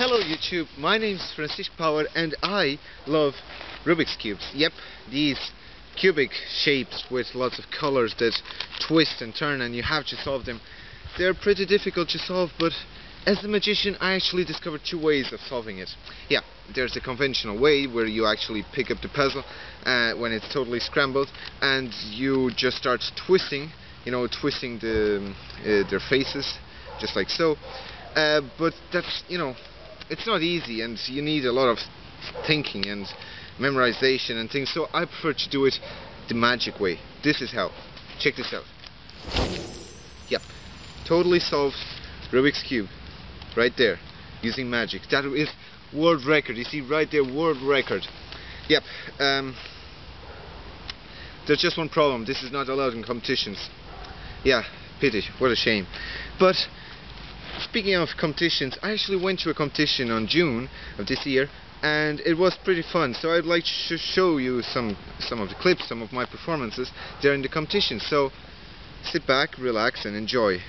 Hello YouTube, my name is Francisco Power and I love Rubik's Cubes. Yep, these cubic shapes with lots of colors that twist and turn and you have to solve them. They're pretty difficult to solve, but as a magician I actually discovered two ways of solving it. Yeah, there's the conventional way where you actually pick up the puzzle when it's totally scrambled and you just start twisting, twisting their faces, just like so. But that's, it's not easy and you need a lot of thinking and memorization and things, so I prefer to do it the magic way. This is how. Check this out. Yep, totally solved Rubik's Cube right there using magic. That is world record. You see right there, world record. Yep. There's just one problem. This is not allowed in competitions. Yeah, pity. What a shame. But speaking of competitions, I actually went to a competition on June of this year and it was pretty fun, so I'd like to show you some of the clips, some of my performances there in the competition. So sit back, relax and enjoy.